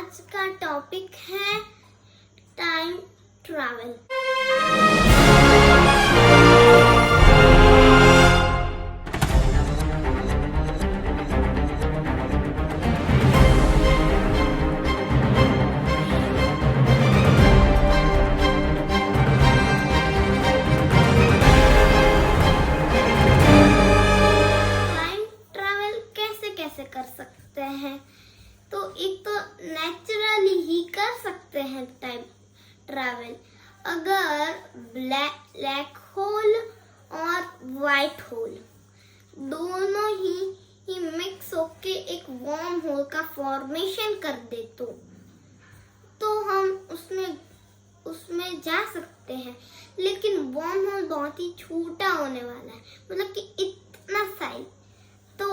आज का टॉपिक है टाइम ट्रैवल। टाइम ट्रैवल कैसे कैसे कर सकते हैं? तो एक तो नेचुरली ही कर सकते हैं टाइम ट्रैवल। अगर ब्लैक होल और वाइट होल दोनों ही मिक्स होके एक वार्म होल का फॉर्मेशन कर दे तो हम उसमें जा सकते हैं। लेकिन वार्म होल बहुत ही छोटा होने वाला है, मतलब कि इतना साइज। तो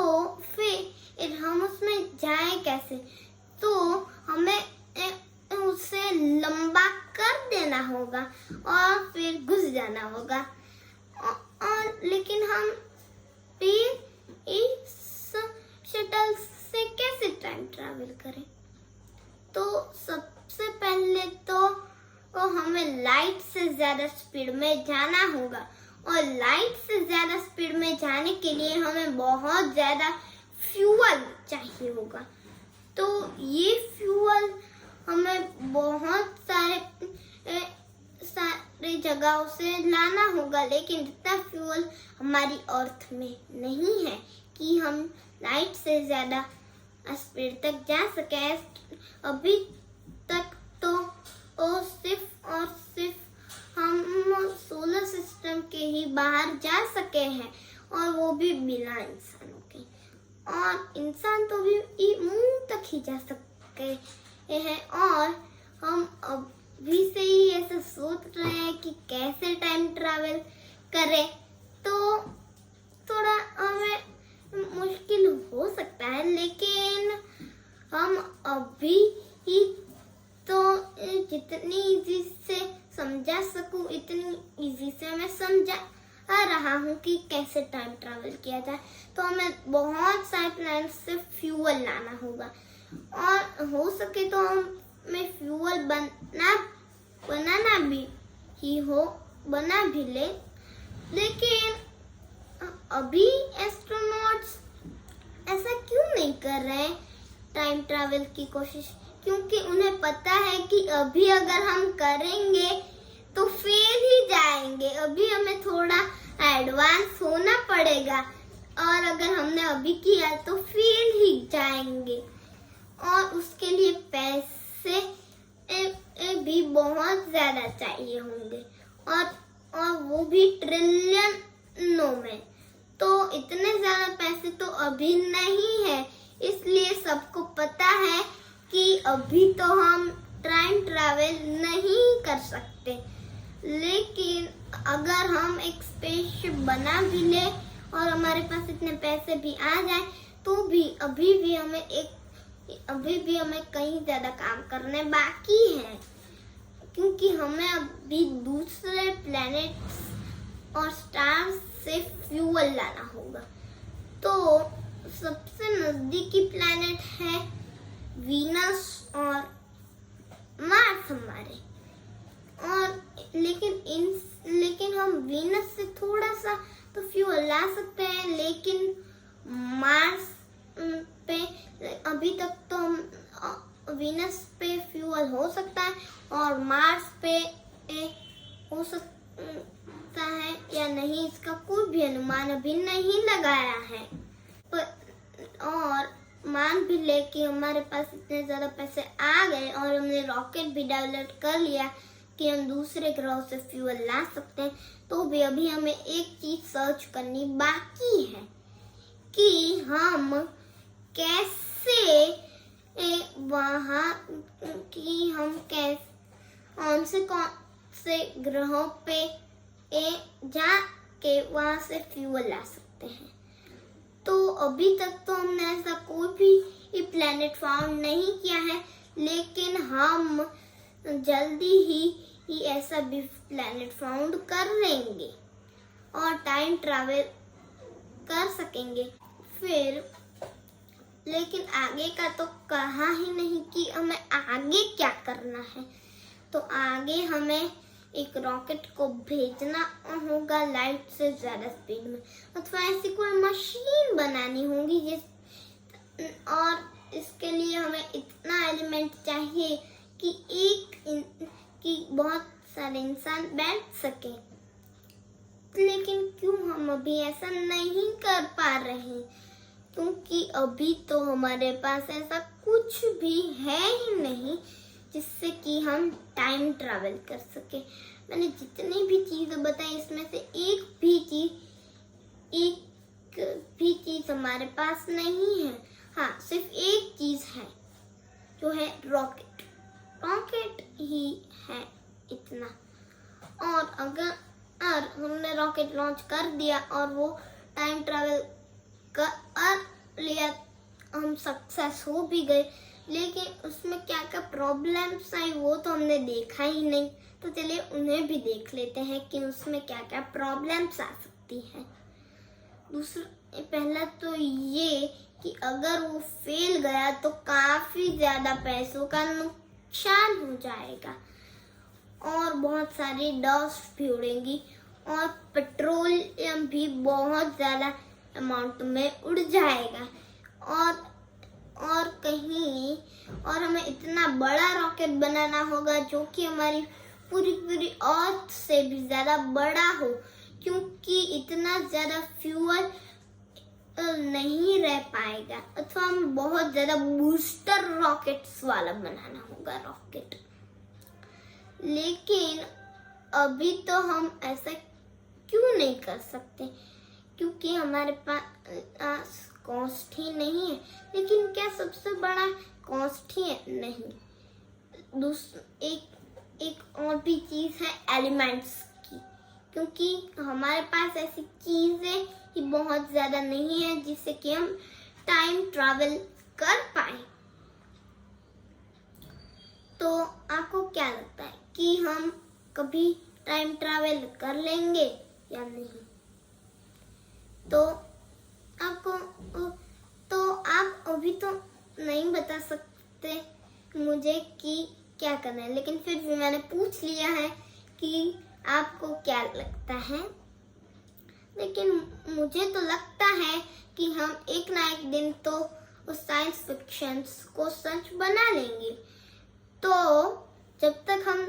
फिर हम उसमें जाए कैसे? तो हमें उसे लंबा कर देना होगा और फिर घुस जाना होगा। और लेकिन हम फिर इस शटल से कैसे टाइम ट्रैवल करें? तो सबसे पहले तो हमें लाइट से ज्यादा स्पीड में जाना होगा, और लाइट से ज्यादा स्पीड में जाने के लिए हमें बहुत ज्यादा फ्यूल चाहिए होगा। तो ये फ्यूल हमें बहुत सारे जगहों से लाना होगा, लेकिन इतना फ्यूल हमारी अर्थ में नहीं है कि हम लाइट से ज्यादा स्पीड तक जा सके। अभी तक तो सिर्फ और सिर्फ हम सोलर सिस्टम के ही बाहर जा सके हैं, और वो भी बिना इंसानों के। और इंसान तो भी मून तक ही जा सकते हैं। और हम अभी से ही ऐसा सोच रहे हैं कि कैसे टाइम ट्रैवल करें, तो थोड़ा हमें मुश्किल हो सकता है। लेकिन हम अभी ही तो जितनी इजी से समझा सकूं इतनी इजी से मैं समझा रहा हूँ कि कैसे टाइम ट्रैवल किया जाए। तो हमें बहुत सारे प्लैनेट से फ्यूल लाना होगा, और हो सके तो हमें फ्यूल बनाना भी ले। लेकिन अभी एस्ट्रोनॉट्स ऐसा क्यों नहीं कर रहे टाइम ट्रैवल की कोशिश? क्योंकि उन्हें पता है कि अभी अगर हम करेंगे तो फेल ही जाएंगे। अभी हमें थोड़ा एडवांस होना पड़ेगा, और अगर हमने अभी किया तो फेल ही जाएंगे। और उसके लिए पैसे भी बहुत ज्यादा चाहिए होंगे, और वो भी ट्रिलियनों में। तो इतने ज्यादा पैसे तो अभी नहीं है, इसलिए सबको पता है कि अभी तो हम टाइम ट्रैवल नहीं कर सकते। लेकिन अगर हम एक स्पेसशिप बना भी ले और हमारे पास इतने पैसे भी आ जाए, तो भी अभी भी हमें कहीं ज्यादा काम करने बाकी है, क्योंकि हमें अभी दूसरे प्लैनेट्स और स्टार्स से फ्यूल लाना होगा। तो सबसे नजदीकी प्लैनेट है वीनस और मार्स हमारे। और लेकिन हम वीनस से थोड़ा सा तो फ्यूल ला सकते हैं, लेकिन मार्स पे अभी तक तो वीनस पे फ्यूल हो सकता है, और मार्स पे हो सकता है या नहीं, इसका कोई भी अनुमान अभी नहीं लगाया है। और मान भी ले कि हमारे पास इतने ज्यादा पैसे आ गए और हमने रॉकेट भी डेवलप कर लिया कि हम दूसरे ग्रहों से फ्यूल ला सकते हैं, तो भी अभी हमें एक चीज सर्च करनी बाकी है कि हम कैसे कौन से ग्रहों पे जाके वहां से फ्यूल ला सकते हैं। तो अभी तक तो हमने ऐसा कोई भी प्लैनेट फाउंड नहीं किया है, लेकिन हम जल्दी ही ऐसा भी प्लैनेट फाउंड कर लेंगे और टाइम ट्रैवल कर सकेंगे। फिर लेकिन आगे का तो कहा ही नहीं कि हमें आगे क्या करना है। तो आगे हमें एक रॉकेट को भेजना होगा लाइट से ज्यादा स्पीड में, अथवा ऐसी कोई मशीन बनानी होगी और इसके लिए हमें इतना एलिमेंट चाहिए कि बहुत सारे इंसान बैठ सके। लेकिन क्यों हम अभी ऐसा नहीं कर पा रहे? क्योंकि अभी तो हमारे पास ऐसा कुछ भी है ही नहीं जिससे कि हम टाइम ट्रैवल कर सके। मैंने जितनी भी चीजें बताई इसमें से एक भी चीज हमारे पास नहीं है। हाँ, सिर्फ एक चीज है जो है रॉकेट ही है इतना। और अगर हमने रॉकेट लॉन्च कर दिया और वो टाइम ट्रैवल कर लिया, हम सक्सेस हो भी गए, लेकिन उसमें क्या क्या प्रॉब्लम्स आई वो तो हमने देखा ही नहीं। तो चलिए उन्हें भी देख लेते हैं कि उसमें क्या क्या प्रॉब्लम्स आ सकती है। पहला तो ये कि अगर वो फेल गया तो काफी ज्यादा पैसों का नुकसान हो जाएगा और बहुत सारी डस्ट भी उड़ेंगी और पेट्रोलियम भी बहुत ज्यादा अमाउंट में उड़ जाएगा और कहीं और हमें इतना बड़ा रॉकेट बनाना होगा जो कि हमारी पूरी अर्थ से भी ज्यादा बड़ा हो, क्योंकि इतना ज्यादा फ्यूल नहीं रह पाएगा, अथवा हम बहुत ज्यादा बूस्टर रॉकेट्स वाला बनाना होगा रॉकेट। लेकिन अभी तो हम ऐसा क्यों नहीं कर सकते? क्योंकि हमारे पास कॉस्ट ही नहीं है। लेकिन क्या सबसे बड़ा कॉस्ट ही है? नहीं, एक और भी चीज है एलिमेंट्स की, क्योंकि हमारे पास ऐसी चीजें ही बहुत ज्यादा नहीं है जिससे कि हम टाइम ट्रैवल कर पाए। तो आपको क्या लगता है कि हम कभी टाइम ट्रैवल कर लेंगे या नहीं? तो आप अभी तो नहीं बता सकते मुझे कि क्या करना है, लेकिन फिर भी मैंने पूछ लिया है कि आपको क्या लगता है। लेकिन मुझे तो लगता है कि हम एक ना एक दिन तो उस साइंस फिक्शन को सच बना लेंगे। तो जब तक हम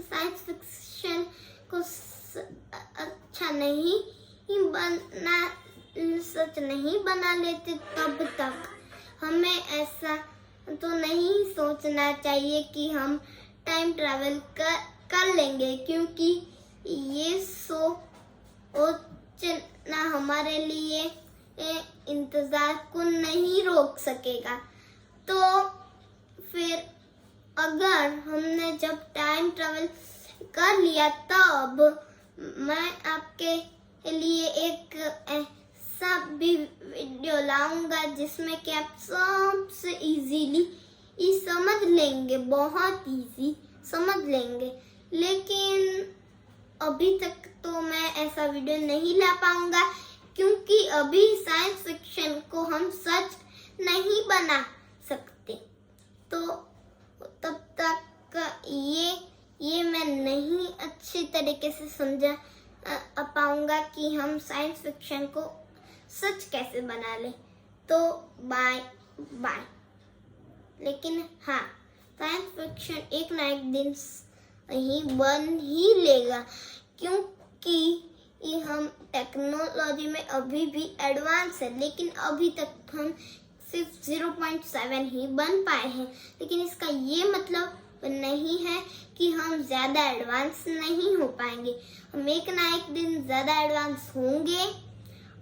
साइंस फिक्शन को अच्छा नहीं सच नहीं बना लेते, तब तक हमें ऐसा तो नहीं सोचना चाहिए कि हम टाइम ट्रैवल कर लेंगे, क्योंकि ये सोचना हमारे लिए इंतजार को नहीं रोक सकेगा। तो फिर अगर हमने जब टाइम ट्रैवल कर लिया तब मैं आपके लिए एक ऐसा भी वीडियो लाऊंगा जिसमें कि आप सबसे इजीली समझ लेंगे, बहुत इजी समझ लेंगे। लेकिन अभी तक तो मैं ऐसा वीडियो नहीं ला पाऊंगा, क्योंकि अभी साइंस फिक्शन को हम सच नहीं बना सकते। तो तब तक ये मैं नहीं अच्छी तरीके से समझा पाऊंगा कि हम साइंस फिक्शन को सच कैसे बना ले। तो बाय बाय। लेकिन हाँ, साइंस फिक्शन एक ना एक दिन ही बन ही लेगा, क्योंकि हम टेक्नोलॉजी में अभी भी एडवांस है। लेकिन अभी तक हम सिर्फ 0.7 ही बन पाए हैं। लेकिन इसका ये मतलब नहीं है कि हम ज्यादा एडवांस नहीं हो पाएंगे। हम एक ना एक दिन ज्यादा एडवांस होंगे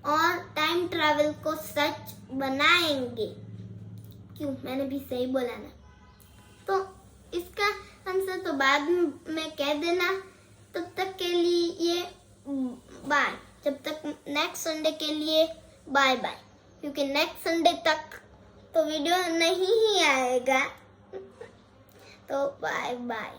और टाइम ट्रैवल को सच बनाएंगे। क्यों, मैंने भी सही बोला ना? तो इसका आंसर तो बाद में कह देना। तब तक के लिए बाय। जब तक नेक्स्ट संडे के लिए बाय बाय, क्योंकि नेक्स्ट संडे तक तो वीडियो नहीं ही आएगा। तो बाय बाय।